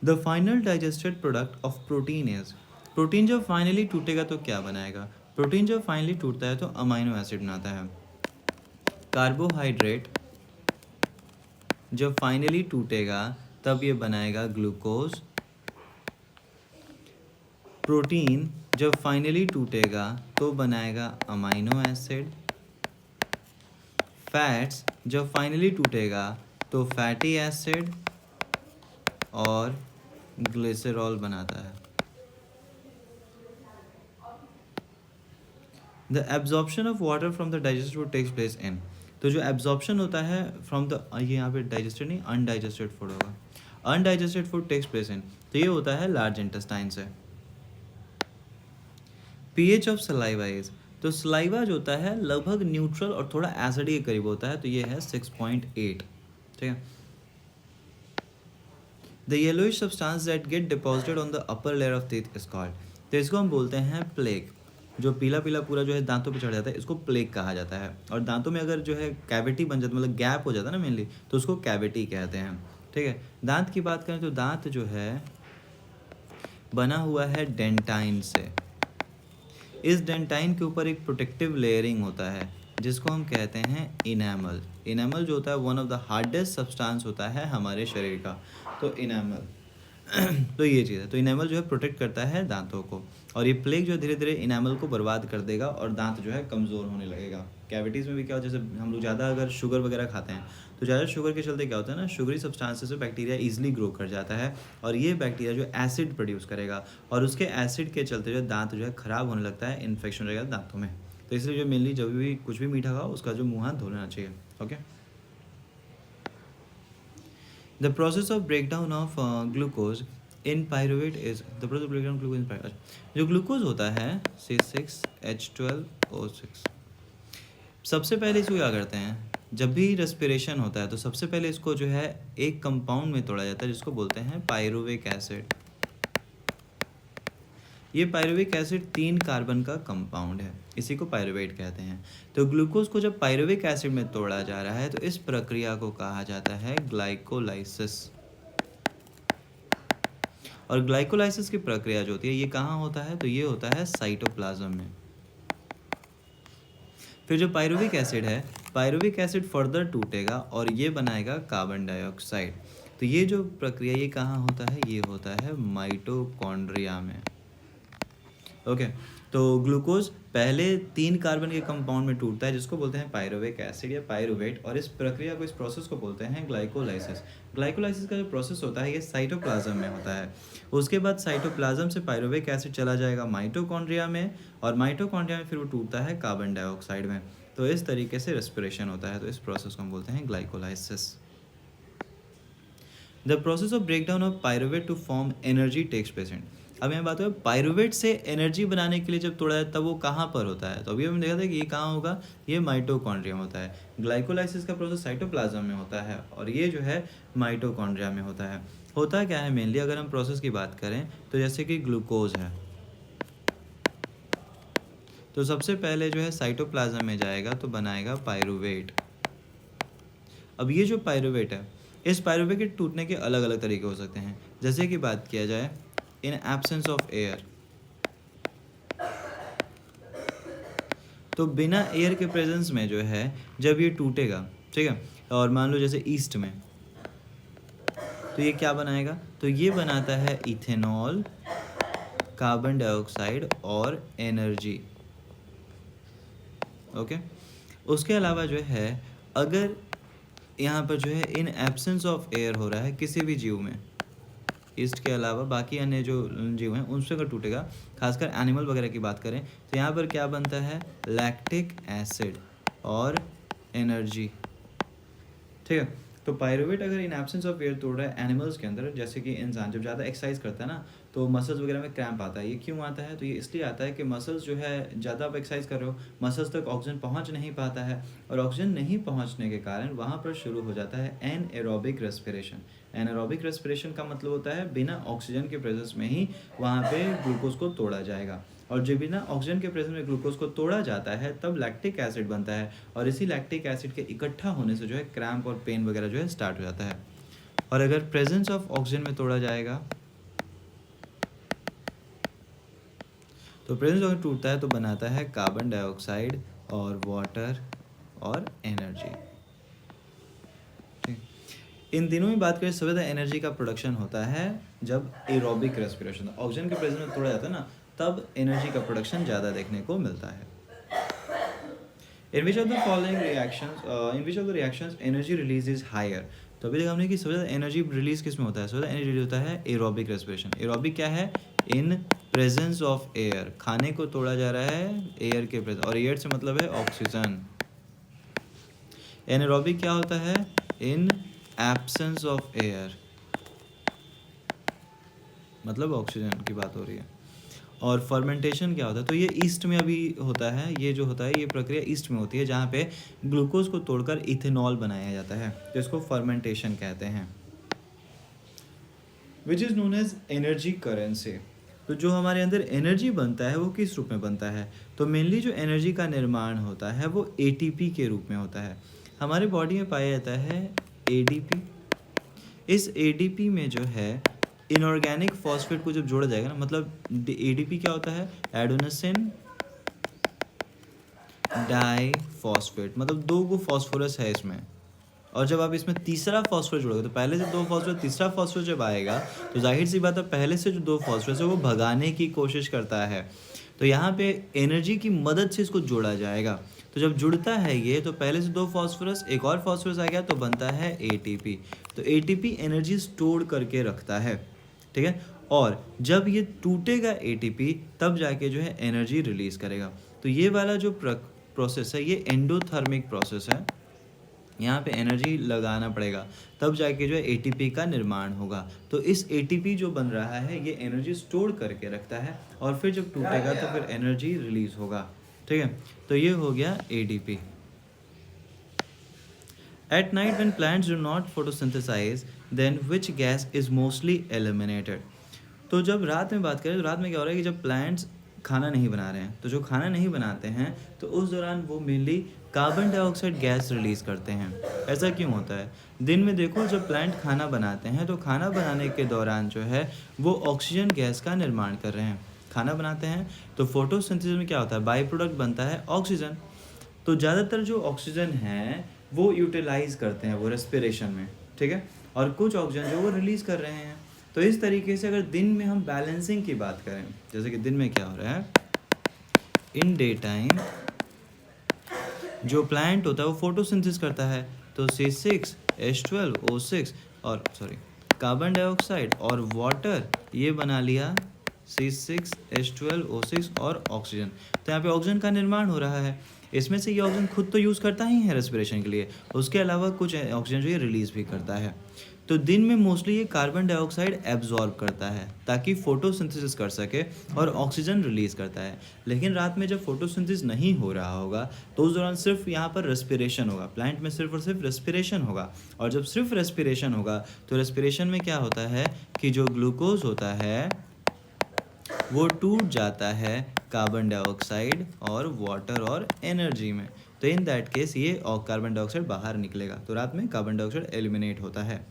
[SPEAKER 1] The final digested product of protein is, protein जब फाइनली टूटेगा तो क्या बनाएगा? प्रोटीन जब फाइनली टूटता है तो अमाइनो एसिड बनाता है। कार्बोहाइड्रेट जब फाइनली टूटेगा तब ये बनाएगा ग्लूकोज। प्रोटीन जब फाइनली टूटेगा तो बनाएगा अमाइनो एसिड। फैट्स जब फाइनली टूटेगा तो फैटी एसिड और ग्लिसरॉल बनाता है। The absorption of water from the digested food takes place in, तो जो एब्जॉर्प्शन होता है फ्रॉम द, ये यहाँ पे डाइजेस्टेड नहीं अनडाइजेस्टेड फूड होगा, undigested food takes place in, तो ये होता है लार्ज इंटेस्टाइन से। पीएच ऑफ सलाइवा इज, तो सलाइवा जो होता है लगभग न्यूट्रल और थोड़ा एसिड के करीब होता है, तो ये है 6.8, ठीक है। The yellowish substance that get deposited on the upper layer of teeth is called, तो इसको हम बोलते हैं प्लेक। जो पीला पीला पूरा जो है दांतों पे चढ़ जाता है इसको प्लेक कहा जाता है, और दांतों में अगर जो है कैविटी बन जाता है, मतलब गैप हो जाता है ना मेनली, तो उसको कैविटी कहते हैं, ठीक है। दांत की बात करें तो दांत जो है बना हुआ है डेंटाइन से। इस डेंटाइन के ऊपर एक प्रोटेक्टिव लेयरिंग होता है जिसको हम कहते हैं इनेमल। इनेमल जो होता है one of the hardest substance होता है हमारे शरीर का, तो इनेमल तो ये चीज़ है, तो इनेमल जो है प्रोटेक्ट करता है दांतों को, और ये प्लेग जो धीरे धीरे इनेमल को बर्बाद कर देगा और दांत जो है कमज़ोर होने लगेगा। कैविटीज़ में भी क्या हो, जैसे हम लोग ज़्यादा अगर शुगर वगैरह खाते हैं तो ज़्यादा शुगर के चलते क्या होता है ना, शुगरी सब्सटेंसेस से बैक्टीरिया ईजिली ग्रो कर जाता है, और ये बैक्टीरिया जो एसिड प्रोड्यूस करेगा और उसके एसिड के चलते जो दांत जो है ख़राब होने लगता है, इन्फेक्शन हो जाएगा दांतों में। तो इसलिए जो मेनली जब भी कुछ भी मीठा खाओ उसका जो मुँह हाथ धो लेना चाहिए। Okay, the process of breakdown of glucose in pyruvate is, the process of breakdown glucose in pyruvate, जो ग्लूकोज होता है C6H12O6, सबसे पहले इसको क्या करते हैं, जब भी रेस्पिरेशन होता है तो सबसे पहले इसको जो है एक कंपाउंड में तोड़ा जाता है जिसको बोलते हैं पायरुविक एसिड। ये पायरुविक एसिड 3 कार्बन का कंपाउंड है, इसी को पायरुवेट कहते हैं। तो ग्लूकोज को जब पायरुविक एसिड में तोड़ा जा रहा है तो इस प्रक्रिया को कहा जाता है ग्लाइकोलाइसिस। और ग्लाइकोलाइसिस की प्रक्रिया जो होती है ये कहाँ होता है, तो ये होता है साइटोप्लाज्म में। फिर जो पायरुविक एसिड है, पायरुविक एसिड फर्दर टूटेगा और ये बनाएगा कार्बन डाइऑक्साइड। तो ये जो प्रक्रिया ये कहाँ होता है, ये होता है माइटोकॉन्ड्रिया में। ओके, तो ग्लूकोज पहले 3 कार्बन के कंपाउंड में टूटता है जिसको बोलते हैं पायरुवेट एसिड या पायरुवेट, और इस प्रक्रिया को, इस प्रोसेस को बोलते हैं ग्लाइकोलाइसिस। ग्लाइकोलाइसिस का जो प्रोसेस होता है ये साइटोप्लाज्म में होता है। उसके बाद साइटोप्लाज्म से पायरुवेट एसिड चला जाएगा माइटोकॉन्ड्रिया में, और माइटोकॉन्ड्रिया में फिर वो टूटता है कार्बन डाइऑक्साइड में। तो इस तरीके से रेस्पिरेशन होता है, तो इस प्रोसेस को हम बोलते हैं glycolysis. The process of breakdown of pyruvate to form energy takes place. अब यहाँ बात है पायरुवेट से एनर्जी बनाने के लिए जब तोड़ा है तब वो कहाँ पर होता है, तो अभी हमने देखा था कि ये कहाँ होगा, ये माइटोकॉन्ड्रिया में होता है। ग्लाइकोलाइसिस का प्रोसेस साइटोप्लाज्म में होता है और ये जो है माइटोकॉन्ड्रिया में होता है। होता क्या है मेनली, अगर हम प्रोसेस की बात करें तो जैसे कि ग्लूकोज है, तो सबसे पहले जो है साइटोप्लाज्म में जाएगा तो बनाएगा पायरुवेट। अब ये जो पायरुवेट है, इस पायरुवेट के टूटने के अलग अलग तरीके हो सकते हैं। जैसे कि बात किया जाए इन एब्सेंस ऑफ एयर, तो बिना एयर के प्रेजेंस में जो है जब ये टूटेगा, ठीक है, और मान लो जैसे ईस्ट में, तो ये क्या बनाएगा, तो ये बनाता है इथेनॉल, कार्बन डाइऑक्साइड और एनर्जी। ओके, उसके अलावा जो है अगर यहाँ पर जो है इन एब्सेंस ऑफ एयर हो रहा है किसी भी जीव में, ईस्ट के अलावा बाकी अन्य जो जीव हैं उनसे अगर टूटेगा, खासकर एनिमल वगैरह की बात करें, तो यहाँ पर क्या बनता है, लैक्टिक एसिड और एनर्जी। ठीक है, तो पायरुवेट अगर इन एब्सेंस ऑफ एयर तोड़ रहा है एनिमल्स के अंदर, जैसे कि इंसान जब ज़्यादा एक्सरसाइज करता है ना तो मसल्स वगैरह में क्रैम्प आता है। ये क्यों आता है, तो ये इसलिए आता है कि मसल्स जो है ज़्यादा आप एक्सरसाइज कर रहे हो, मसल्स तक ऑक्सीजन पहुंच नहीं पाता है, और ऑक्सीजन नहीं पहुंचने के कारण वहाँ पर शुरू हो जाता है एनएरोबिक रेस्पिरेशन। एनारोबिक रेस्पिरेशन का मतलब होता है बिना ऑक्सीजन के प्रेजेंस में ही वहाँ पे ग्लूकोज को तोड़ा जाएगा, और जब बिना ऑक्सीजन के प्रेजेंस में ग्लूकोज को तोड़ा जाता है तब लैक्टिक एसिड बनता है, और इसी लैक्टिक एसिड के इकट्ठा होने से जो है क्रैम्प और पेन वगैरह जो है स्टार्ट हो जाता है। और अगर प्रेजेंस ऑफ ऑक्सीजन में तोड़ा जाएगा, तो प्रेजेंस ऑक्सीजन टूटता है तो बनाता है कार्बन डाइऑक्साइड और वाटर और एनर्जी। इन दिनों में बात करें सबसे ज़्यादा एनर्जी का प्रोडक्शन होता है जब एरोबिक रेस्पिरेशन, ऑक्सीजन के प्रेजेंस में तोड़ा जाता है ना, तब एनर्जी का प्रोडक्शन ज़्यादा देखने को मिलता है। In which of the following reactions, in which of the reactions energy release is higher. तो अभी तक हमने कि सबसे ज़्यादा एनर्जी रिलीज किस में होता है, सबसे ज़्यादा एनर्जी रिलीज होता है एरोबिक रेस्पिरेशन। एरोबिक क्या है, इन प्रेजेंस ऑफ एयर, खाने को तोड़ा जा रहा है एयर के प्रेजेंस, और एयर से मतलब है ऑक्सीजन। एनारोबिक क्या होता है, इन एब्सेंस ऑफ एयर, मतलब ऑक्सीजन की बात हो रही है। और फर्मेंटेशन क्या होता है, तो ये ईस्ट में अभी होता है, ये जो होता है ये प्रक्रिया ईस्ट में होती है जहाँ पे ग्लूकोज को तोड़कर इथेनॉल बनाया जाता है, तो इसको फर्मेंटेशन कहते हैं। Which is known as energy currency. तो जो हमारे अंदर एनर्जी बनता है वो किस रूप में बनता है, तो मेनली जो एनर्जी का निर्माण होता है वो एटीपी के रूप में होता है। हमारे बॉडी में पाया जाता है एडीपी। इस एडीपी में जो है इनऑर्गेनिक फॉस्फेट को जब जोड़ा जाएगा ना, मतलब एडीपी क्या होता है, एडोनोसिन डाइफॉस्फेट, मतलब 2 गो फॉस्फोरस है इसमें, और जब आप इसमें तीसरा फॉस्फोरस जोड़ोगे, तो पहले से 2 फॉस्फोरस, तीसरा फॉस्फोरस जब आएगा तो जाहिर सी बात है पहले से जो 2 फॉस्फोरस है वो भगाने की कोशिश करता है, तो यहाँ पे एनर्जी की मदद से इसको जोड़ा जाएगा। तो जब जुड़ता है ये, तो पहले से 2 फॉस्फोरस, एक और फॉस्फोरस आ गया तो बनता है एटीपी। तो एटीपी एनर्जी स्टोर करके रखता है, ठीक है, और जब ये टूटेगा एटीपी तब जाके जो है एनर्जी रिलीज करेगा। तो ये वाला जो प्रोसेस है ये एंडोथर्मिक प्रोसेस है, यहाँ पे एनर्जी लगाना पड़ेगा तब जाके जो है एटीपी का निर्माण होगा। तो इस एटीपी जो बन रहा है ये एनर्जी स्टोर करके रखता है, और फिर जब टूटेगा तो फिर एनर्जी रिलीज होगा, ठीक है, तो ये हो गया ADP. At night when plants do not photosynthesize, then which gas is mostly eliminated? तो जब रात में बात करें तो रात में क्या हो रहा है कि जब प्लांट्स खाना नहीं बना रहे हैं, तो जो खाना नहीं बनाते हैं तो उस दौरान वो mainly carbon dioxide gas release करते हैं। ऐसा क्यों होता है, दिन में देखो जब प्लांट खाना बनाते हैं तो खाना बनाने के दौरान जो है वो ऑक्सीजन गैस का निर्माण कर रहे हैं। खाना बनाते हैं तो फोटोसिंथेसिस में क्या होता है, बाई प्रोडक्ट बनता है ऑक्सीजन। तो ज़्यादातर जो ऑक्सीजन है वो यूटिलाइज करते हैं वो रेस्पिरेशन में, ठीक है, और कुछ ऑक्सीजन जो वो रिलीज़ कर रहे हैं। तो इस तरीके से अगर दिन में हम बैलेंसिंग की बात करें, जैसे कि दिन में क्या हो रहा है, इन डे टाइम जो प्लांट होता है वो फोटोसिंथेसिस करता है, तो C6H12O6 और कार्बन डाइऑक्साइड और वाटर ये बना लिया C6H12O6 और ऑक्सीजन। तो यहाँ पे ऑक्सीजन का निर्माण हो रहा है। इसमें से ये ऑक्सीजन खुद तो यूज़ करता ही है रेस्पिरेशन के लिए, उसके अलावा कुछ ऑक्सीजन जो ये रिलीज़ भी करता है। तो दिन में मोस्टली ये कार्बन डाइऑक्साइड एब्जॉर्ब करता है ताकि फोटोसिंथेसिस कर सके और ऑक्सीजन रिलीज़ करता है। लेकिन रात में जब फोटोसिंथेसिस नहीं हो रहा होगा तो उस दौरान सिर्फ यहाँ पर रेस्पिरेशन होगा, प्लांट में सिर्फ और सिर्फ रेस्पिरेशन होगा। और जब सिर्फ रेस्पिरेशन होगा तो रेस्पिरेशन में क्या होता है कि जो ग्लूकोज होता है वो टूट जाता है कार्बन डाइऑक्साइड और वाटर और एनर्जी में। तो इन दैट केस ये कार्बन डाइऑक्साइड बाहर निकलेगा, तो रात में कार्बन डाइऑक्साइड एलिमिनेट होता है।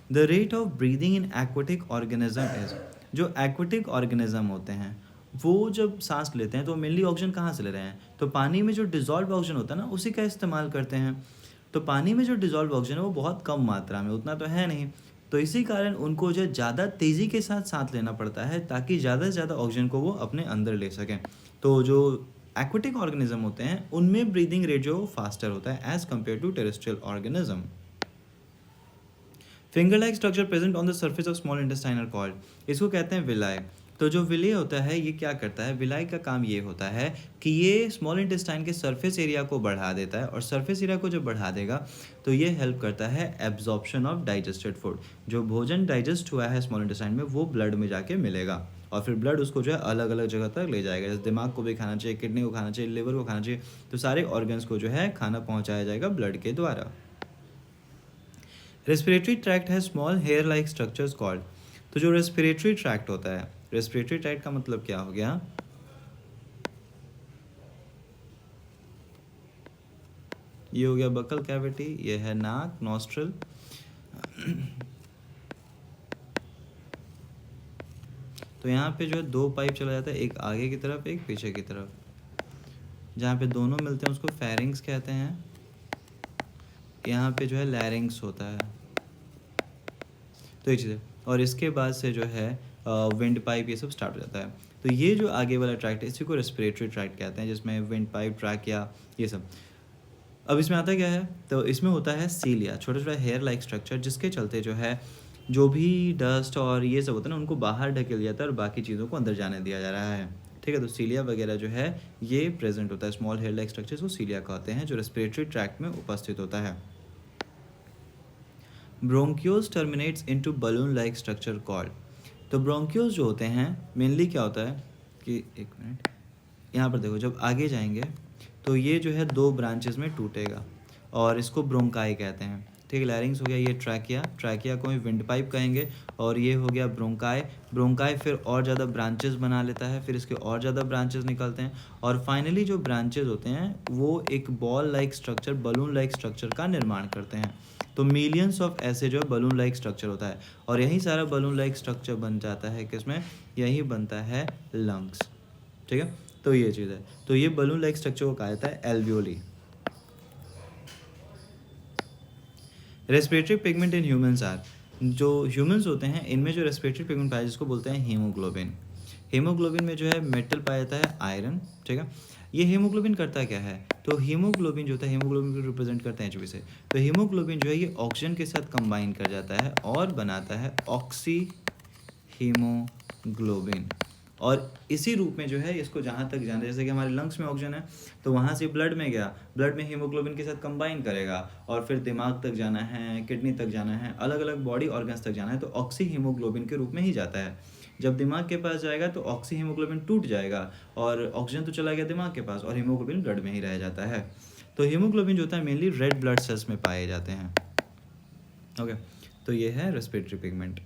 [SPEAKER 1] The rate of breathing in aquatic organism is, जो एक्वेटिक ऑर्गेनिज्म होते हैं वो जब सांस लेते हैं तो मेनली ऑक्सीजन कहाँ से ले रहे हैं, तो पानी में जो डिजॉल्व ऑक्सीजन होता है ना उसी का इस्तेमाल करते हैं। तो पानी में जो डिजॉल्व ऑक्सीजन है वो बहुत कम मात्रा में, उतना तो है नहीं, तो इसी कारण उनको जो ज़्यादा तेज़ी के साथ सांस लेना पड़ता है ताकि ज़्यादा से ज़्यादा ऑक्सीजन को वो अपने अंदर ले सकें। तो जो एक्वेटिक ऑर्गेनिज्म होते हैं उनमें ब्रीदिंग रेट जो फास्टर होता है as compare to terrestrial organism. Finger like structure present on the surface of small intestine are called, इसको कहते हैं विलाई। तो जो विलय होता है ये क्या करता है, विलाई का काम ये होता है कि ये स्मॉल इंटेस्टाइन के सरफेस एरिया को बढ़ा देता है, और सरफेस एरिया को जब बढ़ा देगा तो ये हेल्प करता है एब्जॉर्प्शन ऑफ डाइजेस्टेड फूड। जो भोजन डाइजेस्ट हुआ है स्मॉल इंटेस्टाइन में वो ब्लड में जाके मिलेगा, और फिर ब्लड उसको जो है अलग अलग जगह तक ले जाएगा। जैसे दिमाग को भी खाना चाहिए, किडनी को खाना चाहिए, लिवर को खाना चाहिए, तो सारे ऑर्गन्स को जो है खाना पहुँचाया जाएगा ब्लड के द्वारा। रेस्पिरेटरी ट्रैक्ट है small hair like structures called, तो जो रेस्पिरेटरी ट्रैक्ट होता है, रेस्पिरेटरी ट्रैक्ट का मतलब क्या हो गया, ये हो गया बकल कैविटी, ये है नाक नॉस्ट्रल, तो यहाँ पे जो है दो पाइप चला जाता है, एक आगे की तरफ एक पीछे की तरफ, जहाँ पे दोनों मिलते हैं उसको फेरिंग्स कहते हैं। यहाँ पे जो है लैरिंग्स होता है, तो ये चीज़ है। और इसके बाद से जो है विंड पाइप ये सब स्टार्ट हो जाता है। तो ये जो आगे वाला ट्रैक्ट है इसी को रेस्पिरेटरी ट्रैक्ट कहते हैं, जिसमें विंड पाइप ट्रैकिया ये सब। अब इसमें आता क्या है, तो इसमें होता है सीलिया, छोटा छोटा हेयर लाइक स्ट्रक्चर, जिसके चलते जो है जो भी डस्ट और ये सब होता है ना उनको बाहर ढकेल जाता है और बाकी चीज़ों को अंदर जाने दिया जा रहा है। ठीक है, तो सीलिया वगैरह जो है ये प्रेजेंट होता है, स्मॉल हेयर लाइक स्ट्रक्चर्स को सीलिया कहते हैं, जो रेस्पिरेटरी ट्रैक्ट में उपस्थित होता है। Bronchioles terminates into balloon like structure called, तो ब्रोंकियोज जो होते हैं मेनली क्या होता है कि, एक मिनट यहाँ पर देखो, जब आगे जाएंगे तो ये जो है दो ब्रांचेस में टूटेगा और इसको ब्रोंकाई कहते हैं। ठीक है, लैरिंग्स हो गया, ये ट्रैकिया, ट्रैकिया को ही विंड पाइप कहेंगे, और ये हो गया ब्रोंकाई, ब्रोंकाई फिर और ज़्यादा ब्रांचेस बना लेता है, फिर इसके और ज़्यादा ब्रांचेस निकलते हैं, और फाइनली जो ब्रांचेस होते हैं वो एक ball like structure, balloon like structure का निर्माण करते हैं। तो मिलियंस ऑफ ऐसे जो बलून लाइक स्ट्रक्चर होता है, और यही सारा बलून लाइक स्ट्रक्चर बन जाता है किसमें, यही बनता है लंग्स। ठीक है, तो ये चीज़ है, तो ये बलून लाइक स्ट्रक्चर को कहा जाता है alveoli. Respiratory pigment in humans are, जो ह्यूमंस होते हैं इनमें जो रेस्पिरेटरी पिगमेंट पाया जिसको बोलते हैं हीमोग्लोबिन। हीमोग्लोबिन में जो है मेटल पाया जाता है आयरन। ठीक है, ये हीमोग्लोबिन करता क्या है, तो हीमोग्लोबिन जो होता है, हीमोग्लोबिन को रिप्रेजेंट करते हैं एचबी से, तो हीमोग्लोबिन जो है ये ऑक्सीजन के साथ कंबाइन कर जाता है और बनाता है ऑक्सी हीमोग्लोबिन, और इसी रूप में जो है इसको जहाँ तक जाना, जैसे कि हमारे लंग्स में ऑक्सीजन है तो वहाँ से ब्लड में गया, ब्लड में हीमोग्लोबिन के साथ कंबाइन करेगा, और फिर दिमाग तक जाना है, किडनी तक जाना है, अलग अलग बॉडी ऑर्गन्स तक जाना है, तो ऑक्सी हीमोग्लोबिन के रूप में ही जाता है। जब दिमाग के पास जाएगा तो ऑक्सी हीमोग्लोबिन टूट जाएगा और ऑक्सीजन तो चला गया दिमाग के पास और हीमोग्लोबिन ब्लड में ही रह जाता है। तो हीमोग्लोबिन जो होता है मेनली रेड ब्लड सेल्स में पाए जाते हैं। ओके, तो ये है respiratory pigment.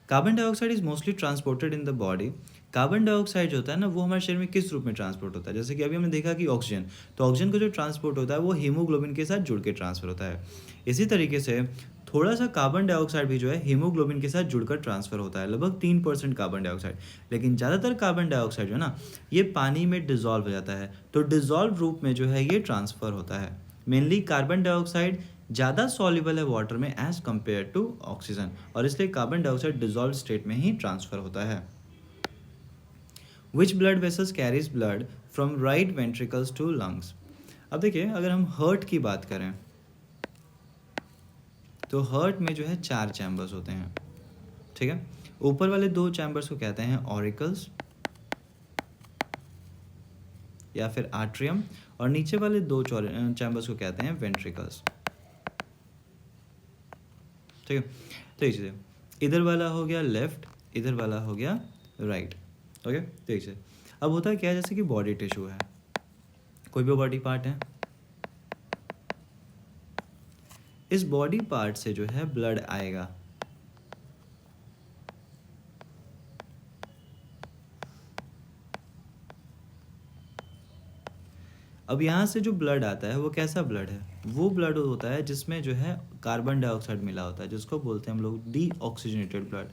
[SPEAKER 1] Carbon dioxide is mostly transported in the body. Carbon dioxide जो होता है ना वो हमारे शरीर में किस रूप में ट्रांसपोर्ट होता है, जैसे कि अभी हमने देखा कि ऑक्सीजन, तो ऑक्सीजन का जो ट्रांसपोर्ट होता है वो हीमोग्लोबिन के साथ जुड़ के ट्रांसफर होता है। इसी तरीके से थोड़ा सा कार्बन डाइऑक्साइड भी जो है हीमोग्लोबिन के साथ जुड़कर ट्रांसफर होता है, लगभग 3% कार्बन डाइऑक्साइड। लेकिन ज़्यादातर कार्बन डाइऑक्साइड जो है ना ये पानी में डिजॉल्व हो जाता है, तो डिजॉल्व रूप में जो है ये ट्रांसफर होता है। मेनली कार्बन डाइऑक्साइड ज़्यादा सॉल्युबल है वाटर में एज कम्पेयर टू ऑक्सीजन, और इसलिए कार्बन डाइऑक्साइड डिजॉल्व स्टेट में ही ट्रांसफर होता है। Which blood vessels carries blood from right ventricles to lungs. अब देखिए, अगर हम हार्ट की बात करें तो हार्ट में जो है 4 चैम्बर्स होते हैं, ठीक है। ऊपर वाले 2 चैम्बर्स को कहते हैं ऑरिकल्स या फिर आर्ट्रियम, और नीचे वाले 2 चैम्बर्स को कहते हैं वेंट्रिकल्स, ठीक है। तो ये चीज़ है, इधर वाला हो गया लेफ्ट, इधर वाला हो गया राइट, ओके। तो ये चीज़ अब होता है क्या है, जैसे कि बॉडी टिश्यू है, कोई भी बॉडी पार्ट है, इस बॉडी पार्ट से जो है ब्लड आएगा, अब यहाँ से जो ब्लड आता है वो कैसा ब्लड है, वो ब्लड होता है जिसमें जो है कार्बन डाइऑक्साइड मिला होता है, जिसको बोलते हैं हम लोग डीऑक्सीजनेटेड ब्लड।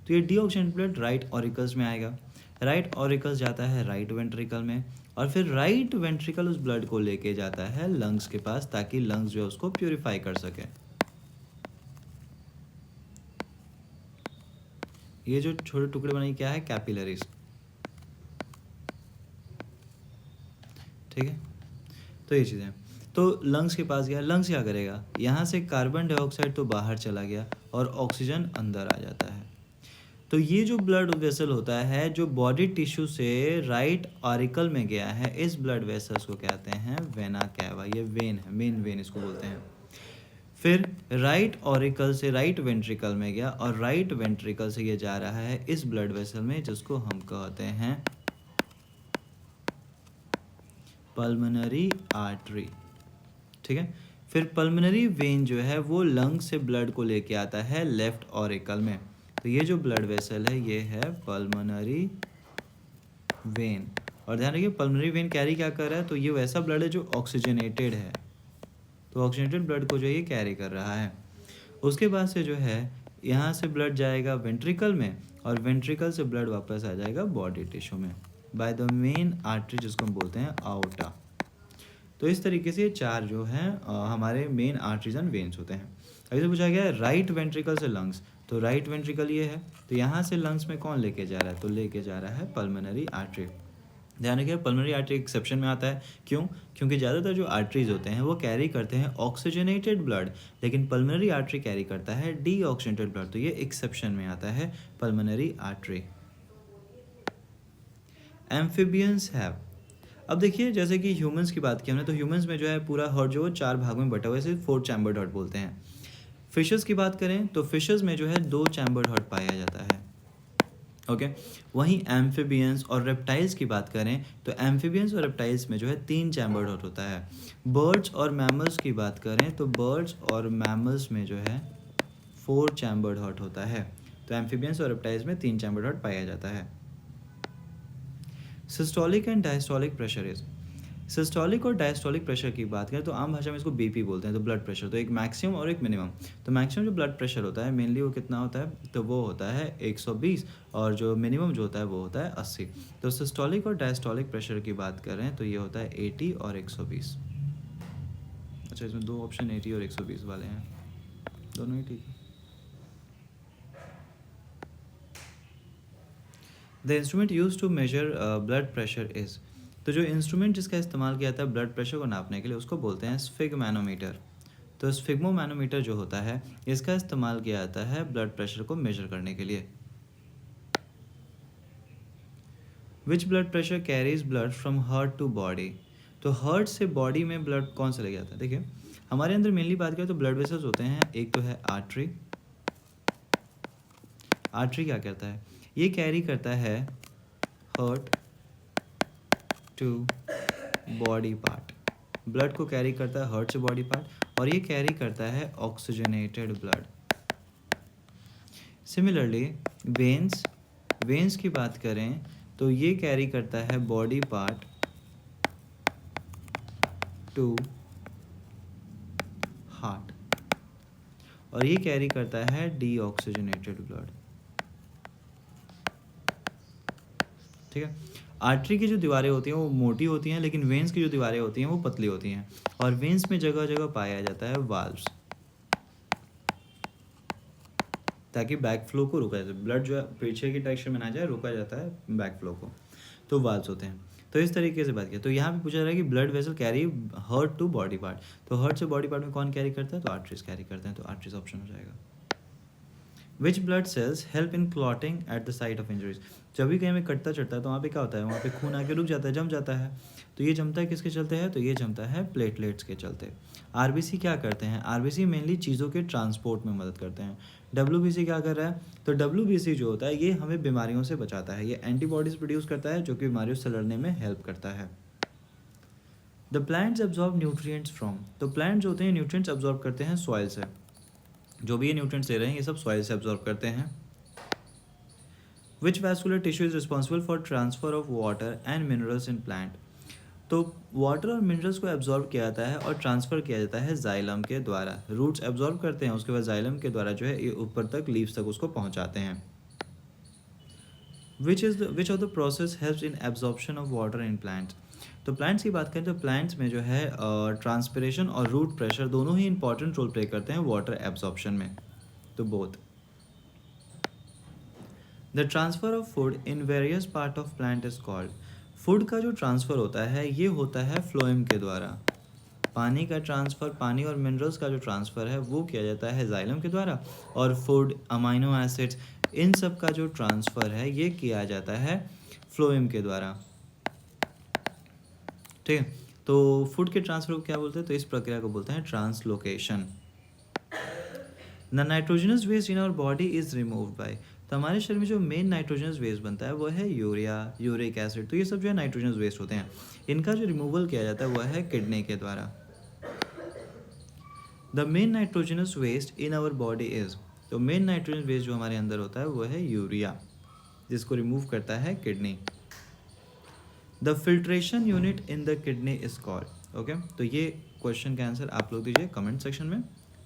[SPEAKER 1] तो ये डीऑक्सीजनेटेड ब्लड राइट ऑरिकल्स में आएगा, राइट ऑरिकल्स जाता है राइट वेंट्रिकल में, और फिर राइट वेंट्रिकल उस ब्लड को लेके जाता है लंग्स के पास, ताकि लंग्स जो है उसको प्योरीफाई कर सके। ये जो छोटे टुकड़े बनाई क्या है, कैपिलरीज, ठीक है। तो ये चीज़ें, तो लंग्स के पास गया, लंग्स क्या करेगा, यहाँ से कार्बन डाइऑक्साइड तो बाहर चला गया और ऑक्सीजन अंदर आ जाता है। तो ये जो ब्लड वेसल होता है जो बॉडी टिश्यू से राइट ऑरिकल में गया है, इस ब्लड वेसल्स को कहते हैं वेना कैवा, ये वेन है, मेन वेन इसको बोलते हैं। फिर राइट ऑरिकल से राइट वेंट्रिकल में गया, और राइट वेंट्रिकल से ये जा रहा है इस ब्लड वेसल में, जिसको हम कहते हैं पल्मोनरी आर्टरी, ठीक है। फिर पल्मोनरी वेन जो है वो लंग से ब्लड को लेके आता है लेफ्ट ऑरिकल में। तो ये जो ब्लड वेसल है ये है पल्मोनरी वेन, और ध्यान रखिए पल्मोनरी वेन कैरी क्या कर रहा है, तो ये वैसा ब्लड है जो ऑक्सीजनेटेड है, तो ऑक्सीजनेटेड ब्लड को जो ये कैरी कर रहा है। उसके बाद से जो है यहाँ से ब्लड जाएगा वेंट्रिकल में, और वेंट्रिकल से ब्लड वापस आ जाएगा बॉडी टिश्यू में बाय द मेन आर्टरी, जिसको हम बोलते हैं आउटा। तो इस तरीके से ये 4 जो हैं हमारे मेन आर्टरीज एंड वेन्स होते हैं। अभी तो पूछा गया है राइट वेंट्रिकल से लंग्स, तो राइट वेंट्रिकल ये है, तो यहाँ से लंग्स में कौन लेके जा रहा है, तो लेके जा रहा है पल्मोनरी आर्टरी। ध्यान रखिए पल्मोनरी आर्टरी एक्सेप्शन में आता है, क्यों, क्योंकि ज़्यादातर जो आर्टरीज होते हैं वो कैरी करते हैं ऑक्सीजनेटेड ब्लड, लेकिन पल्मोनरी आर्टरी कैरी करता है डीऑक्सीजनेटेड ब्लड, तो ये एक्सेप्शन में आता है पल्मोनरी आर्टरी। एम्फीबियंस हैव, अब देखिए जैसे कि ह्यूमंस की बात की हमने, तो ह्यूमंस में जो है पूरा हार्ट जो 4 भागों में बटा हुआ है, इसे 4 चैम्बर्ड हार्ट बोलते हैं। फिशेस की बात करें तो फिशेस में जो है 2 चैम्बर्ड हार्ट पाया जाता है, ओके। वहीं एम्फीबियंस और रेप्टाइल्स की बात करें तो एम्फीबियंस और रेप्टाइल्स में जो है 3 चैम्बर्ड हार्ट होता है। बर्ड्स और मैमल्स की बात करें तो बर्ड्स और मैमल्स में जो है 4 चैम्बर्ड हार्ट होता है। तो एम्फीबियंस और रेप्टाइल्स में 3 चैम्बर्ड हार्ट पाया जाता है। Systolic and diastolic pressure is, systolic और डायस्टोलिक प्रेशर की बात करें तो आम भाषा में इसको बीपी बोलते हैं, तो ब्लड प्रेशर, तो एक मैक्सिमम और एक मिनिमम। तो मैक्सिमम जो ब्लड प्रेशर होता है मेनली वो कितना होता है, तो वो होता है 120, और जो मिनिमम जो होता है वो होता है 80। तो सिस्टोलिक और डायस्टोलिक प्रेशर की बात करें तो ये होता है 80 और 120। अच्छा, इसमें 2 ऑप्शन 80 और 120 वाले हैं, दोनों ही ठीक है। The instrument use to measure blood pressure is, तो जो इंस्ट्रूमेंट जिसका इस्तेमाल किया जाता है ब्लड प्रेशर को नापने के लिए उसको बोलते हैं स्फिग्मैनोमीटर। तो स्फिग्मोमैनोमीटर जो होता है इसका इस्तेमाल किया जाता है ब्लड प्रेशर को मेजर करने के लिए। Which blood pressure carries blood from heart to body, तो हार्ट से बॉडी में ब्लड कौन सा ले जाता है, देखिए हमारे अंदर मेनली बात करें तो ब्लड वेसल्स होते हैं, एक तो है आर्टरी। आर्टरी क्या करता है, ये कैरी करता है heart to body part, blood को कैरी करता है हार्ट से बॉडी पार्ट, और ये कैरी करता है oxygenated blood. Similarly veins, veins की बात करें तो ये कैरी करता है बॉडी पार्ट टू हार्ट, और ये कैरी करता है डीऑक्सीजनेटेड ब्लड, ठीक है। आर्टरी की जो दीवारें होती हैं वो मोटी होती हैं, लेकिन वेन्स की जो दीवारें होती हैं वो पतली होती हैं, और वेन्स में जगह जगह पाया जाता है वाल्व्स, ताकि बैक फ्लो को रोका जाए, ब्लड जो है पीछे की डायरेक्शन में ना जाए, रोका जाता है बैक फ्लो को। तो वाल्व्स होते हैं। तो इस तरीके से बात किया। तो यहाँ पे पूछा जा रहा है कि blood vessel carry heart to body part, तो हार्ट से बॉडी पार्ट में कौन कैरी करता है, तो आर्टरीज कैरी करते हैं, तो आर्टरीज ऑप्शन हो जाएगा। Which blood cells help in clotting at the site of injuries, जब भी कहीं में कटता चढ़ता है तो वहाँ पे क्या होता है, वहाँ पे खून आके रुक जाता है, जम जाता है। तो ये जमता है किसके चलते हैं, तो ये जमता है प्लेटलेट्स के चलते। आरबीसी क्या करते हैं, आरबीसी मेनली चीज़ों के ट्रांसपोर्ट में मदद करते हैं। डब्ल्यूबीसी क्या कर रहा है, तो डब्ल्यूबीसी जो होता है ये हमें बीमारियों से बचाता है, ये एंटीबॉडीज प्रोड्यूस करता है जो कि बीमारियों से लड़ने में हेल्प करता है। The plants absorb nutrients from, तो प्लांट जो होते हैं न्यूट्रिएंट्स एब्जॉर्ब करते हैं सॉइल से, जो भी ये न्यूट्रिएंट्स ले रहे हैं ये सब सॉइल से एब्जॉर्ब करते हैं। Which vascular tissue is responsible for transfer of water and minerals in plant, तो वाटर और मिनरल्स को एब्जॉर्ब किया जाता है और ट्रांसफ़र किया जाता है जाइलम के द्वारा। रूट्स एब्जॉर्ब करते हैं, उसके बाद जाइलम के द्वारा जो है ये ऊपर तक लीव्स तक उसको पहुंचाते हैं। विच of the process helps in absorption of water in plants, तो प्लांट्स की बात करें तो प्लांट्स में जो है ट्रांसपिरेशन और रूट प्रेशर दोनों ही इंपॉर्टेंट रोल प्ले करते हैं वाटर एब्जॉर्प्शन में, तो both. The transfer of food in various part of plant is called, food का जो ट्रांसफ़र होता है ये होता है फ्लोएम के द्वारा। पानी का ट्रांसफ़र, पानी और मिनरल्स का जो ट्रांसफ़र है वो किया जाता है जाइलम के द्वारा, और फूड, अमाइनो एसिड्स, इन सब का जो ट्रांसफ़र है ये किया जाता है फ्लोएम के द्वारा। ठीक है, तो फूड के ट्रांसफ़र को क्या बोलते हैं, तो इस प्रक्रिया को बोलते हैं translocation. The nitrogenous waste in our body is removed by, तो हमारे शरीर में जो मेन नाइट्रोजनस वेस्ट बनता है वो है यूरिया, यूरिक एसिड, तो ये सब जो है नाइट्रोजनस वेस्ट होते हैं, इनका जो रिमूवल किया जाता है वो है किडनी के द्वारा। The main nitrogenous waste in our body is, तो मेन नाइट्रोजन वेस्ट जो हमारे अंदर होता है वो है यूरिया, जिसको रिमूव करता है kidney. The filtration unit in the kidney is called, okay, तो ये क्वेश्चन का आंसर आप लोग दीजिए कमेंट सेक्शन में।